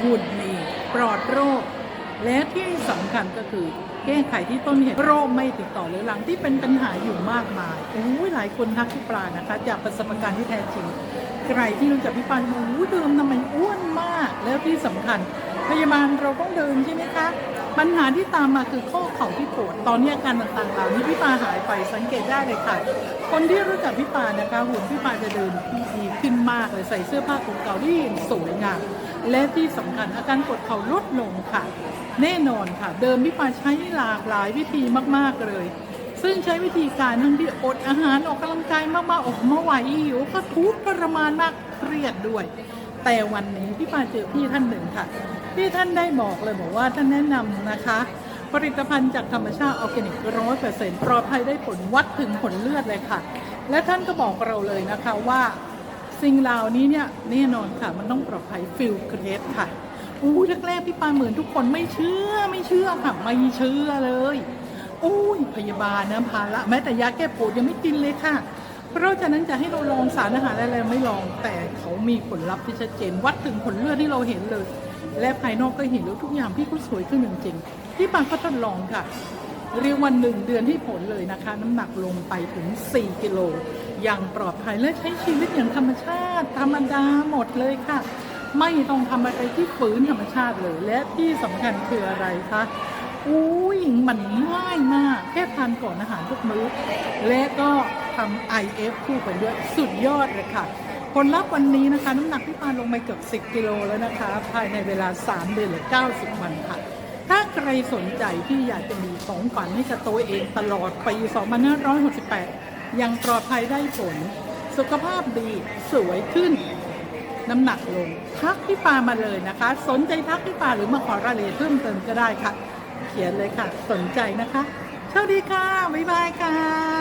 หุ่นดีปลอดโรคและที่สำคัญก็คือแก้ไขที่ต้นเหตุโรคไม่ติดต่อหรือหลังที่เป็นปัญหาอยู่มากมายโอ้ยหลายคนทักพี่ปลานะคะจากประสบการณ์ที่แท้จริงใครที่รู้จักพี่ปลาโอ้เดิมทำไมอ้วนมากแล้วที่สำคัญพยาบาลเราต้องเดินใช่ไหมคะปัญหาที่ตามมาคือข้อเข่าที่ปวดตอนนี้อาการต่างๆเหล่านี้พี่ปลาหายไปสังเกตได้เลยค่ะคนที่รู้จักพี่ปลานะคะหุ่นพี่ปลาจะเดินดีขึ้นมากเลยใส่เสื้อผ้าเก่าๆที่สวยงามและที่สำคัญอาการปวดเข่าลดลงค่ะแน่นอนค่ะเดิมพี่ปาใช้หลากหลายวิธีมากๆเลยซึ่งใช้วิธีการทั้งที่อดอาหารออกกำลังกายมากๆออกมาไหวหิวก็ทุกข์ทรมานมากเครียดด้วยแต่วันนี้พี่ปาเจอพี่ท่านหนึ่งค่ะที่ท่านได้บอกเลยบอกว่าท่านแนะนำนะคะผลิตภัณฑ์จากธรรมชาติออร์แกนิก100%ปลอดภัยได้ผลวัดถึงผลเลือดเลยค่ะและท่านก็บอกเราเลยนะคะว่าสิ่งเหล่านี้เนี่ยแน่นอนค่ะมันต้องปลอดภัยฟิลเกรดค่ะแรกๆพี่ปาเหมือนทุกคนไม่เชื่อค่ะไม่เชื่อเลยพยาบาลนะพาละแม้แต่ยาแก้ปวดยังไม่กินเลยค่ะเพราะฉะนั้นจะให้เราลองสารอาหารอะไรไม่ลองแต่เขามีผลลัพธ์ที่ชัดเจนวัดถึงผลเลือดที่เราเห็นเลยและภายนอกก็เห็นแล้วทุกอย่างพี่ก็สวยขึ้นจริงๆพี่ปาก็ทดลองค่ะเรียกวัน1 เดือนที่ผลเลยนะคะน้ำหนักลงไปถึง4 กิโลอย่างปลอดภัยและใช้ชีวิตอย่างธรรมชาติธรรมดาหมดเลยค่ะไม่ต้องทำอะไรที่ฝืนธรรมชาติเลยและที่สำคัญคืออะไรคะมันง่ายมากแค่ทานก่อนอาหารทุกมื้อและก็ทำ IF คู่ไปด้วยสุดยอดเลยค่ะผลลัพธ์วันนี้นะคะน้ำหนักพี่ปานลงไปเกือบ10 กิโลแล้วนะคะภายในเวลา3 เดือนหรือ90 วันค่ะถ้าใครสนใจที่อยากจะมีของฝันให้กับตัวเองตลอดปี2568ยังปลอดภัยได้ผลสุขภาพดีสวยขึ้นน้ำหนักลงทักพี่ปามาเลยนะคะสนใจทักพี่ปาหรือมาขอรายละเอียดเพิ่มเติมก็ได้ค่ะเขียนเลยค่ะสนใจนะคะสวัสดีค่ะบ๊ายบายค่ะ